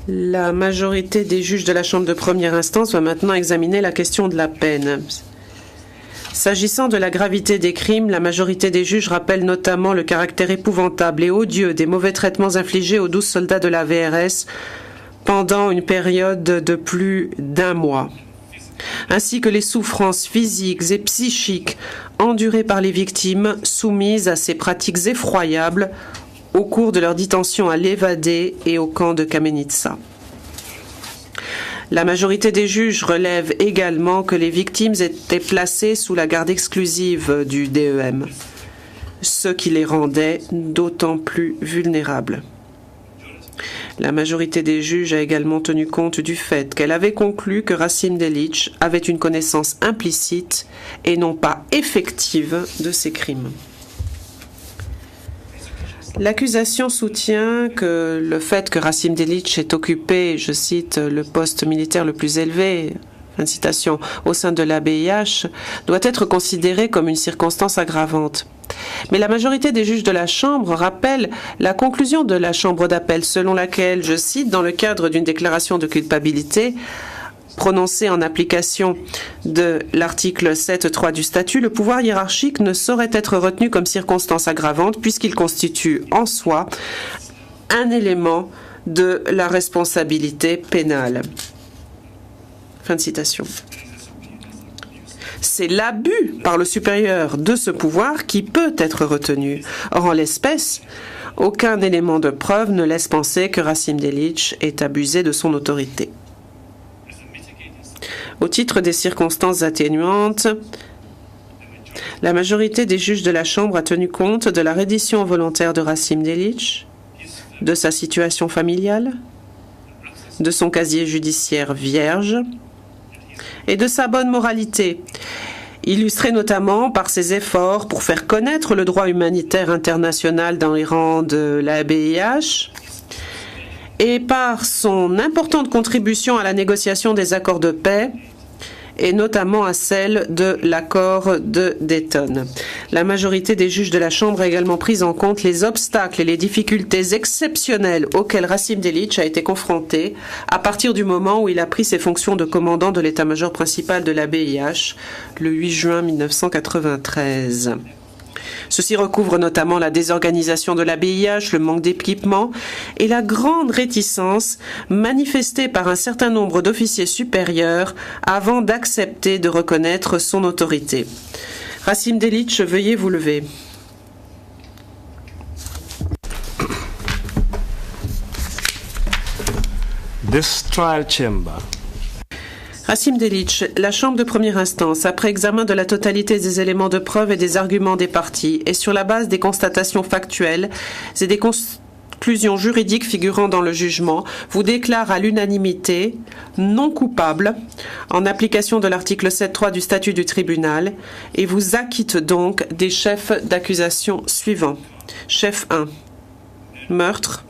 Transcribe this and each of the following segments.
La majorité des juges de la Chambre de première instance va maintenant examiner la question de la peine. S'agissant de la gravité des crimes, la majorité des juges rappelle notamment le caractère épouvantable et odieux des mauvais traitements infligés aux 12 soldats de la VRS pendant une période de plus d'1 mois, ainsi que les souffrances physiques et psychiques endurées par les victimes soumises à ces pratiques effroyables au cours de leur détention à l'Evadé et au camp de Kamenica. La majorité des juges relève également que les victimes étaient placées sous la garde exclusive du DEM, ce qui les rendait d'autant plus vulnérables. La majorité des juges a également tenu compte du fait qu'elle avait conclu que Racim Delić avait une connaissance implicite et non pas effective de ces crimes. L'accusation soutient que le fait que Racim Delić ait occupé, je cite, le poste militaire le plus élevé, fin de citation, au sein de l'ABIH, doit être considéré comme une circonstance aggravante. Mais la majorité des juges de la Chambre rappelle la conclusion de la Chambre d'appel selon laquelle, je cite, dans le cadre d'une déclaration de culpabilité, prononcé en application de l'article 7.3 du statut, le pouvoir hiérarchique ne saurait être retenu comme circonstance aggravante puisqu'il constitue en soi un élément de la responsabilité pénale. Fin de citation. C'est l'abus par le supérieur de ce pouvoir qui peut être retenu. Or, en l'espèce, aucun élément de preuve ne laisse penser que Racim Delić ait abusé de son autorité. Au titre des circonstances atténuantes, la majorité des juges de la Chambre a tenu compte de la reddition volontaire de Racim Delić, de sa situation familiale, de son casier judiciaire vierge et de sa bonne moralité, illustrée notamment par ses efforts pour faire connaître le droit humanitaire international dans les rangs de l'ABIH et par son importante contribution à la négociation des accords de paix et notamment à celle de l'accord de Dayton. La majorité des juges de la Chambre a également pris en compte les obstacles et les difficultés exceptionnelles auxquelles Racim Delić a été confronté à partir du moment où il a pris ses fonctions de commandant de l'état-major principal de l'ABIH le 8 juin 1993. Ceci recouvre notamment la désorganisation de l'ABIH, le manque d'équipement et la grande réticence manifestée par un certain nombre d'officiers supérieurs avant d'accepter de reconnaître son autorité. Racim Delić, veuillez vous lever. This trial chamber. Racim Delić, la Chambre de première instance, après examen de la totalité des éléments de preuve et des arguments des parties, et sur la base des constatations factuelles et des conclusions juridiques figurant dans le jugement, vous déclare à l'unanimité non coupable en application de l'article 7.3 du statut du tribunal et vous acquitte donc des chefs d'accusation suivants. Chef 1. Meurtre.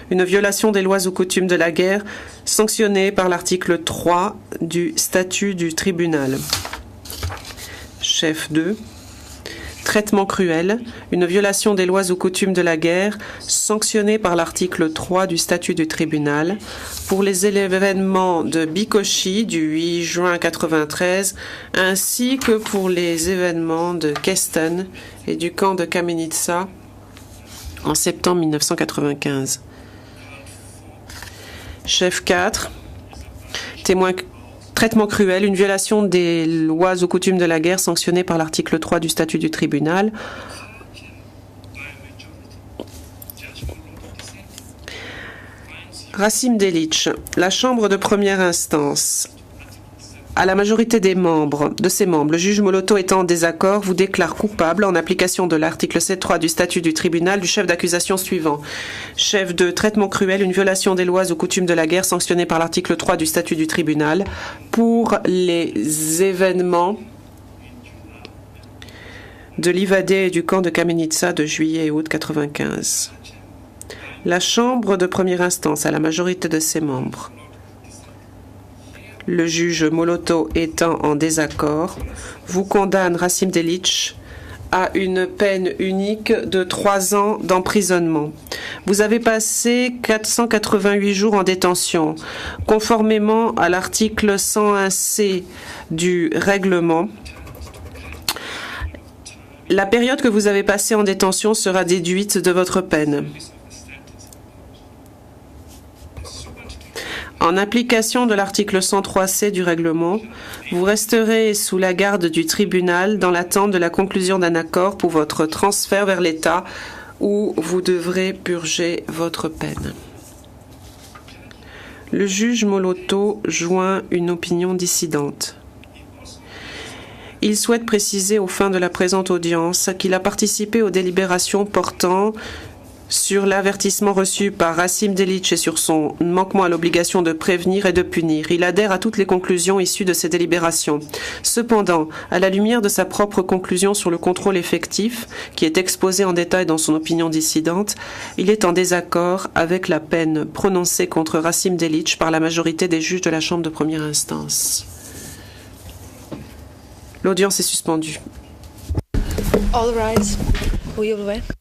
Une violation des lois ou coutumes de la guerre sanctionnée par l'article 3 du statut du tribunal. Chef 2. Traitement cruel. Une violation des lois ou coutumes de la guerre sanctionnée par l'article 3 du statut du tribunal pour les événements de Bikochi du 8 juin 1993 ainsi que pour les événements de Kesten et du camp de Kamenica en septembre 1995. Chef 4, traitement cruel, une violation des lois ou coutumes de la guerre sanctionnée par l'article 3 du statut du tribunal. Racim Delić, la Chambre de première instance, à la majorité de ses membres, le juge Moloto étant en désaccord, vous déclare coupable en application de l'article 7.3 du statut du tribunal du chef d'accusation suivant. Chef 2, traitement cruel, une violation des lois ou coutumes de la guerre sanctionnée par l'article 3 du statut du tribunal pour les événements de l'Ivadé et du camp de Kamenica de juillet et août 1995. La Chambre de première instance, à la majorité de ses membres, le juge Moloto étant en désaccord, vous condamne Racim Delić à une peine unique de 3 ans d'emprisonnement. Vous avez passé 488 jours en détention. Conformément à l'article 101C du règlement, la période que vous avez passée en détention sera déduite de votre peine. En application de l'article 103C du règlement, vous resterez sous la garde du tribunal dans l'attente de la conclusion d'un accord pour votre transfert vers l'État où vous devrez purger votre peine. Le juge Moloto joint une opinion dissidente. Il souhaite préciser aux fins de la présente audience qu'il a participé aux délibérations portant sur l'avertissement reçu par Rasim Delic et sur son manquement à l'obligation de prévenir et de punir. Il adhère à toutes les conclusions issues de ces délibérations. Cependant, à la lumière de sa propre conclusion sur le contrôle effectif, qui est exposée en détail dans son opinion dissidente, il est en désaccord avec la peine prononcée contre Rasim Delic par la majorité des juges de la Chambre de première instance. L'audience est suspendue. All rise. Will you wait?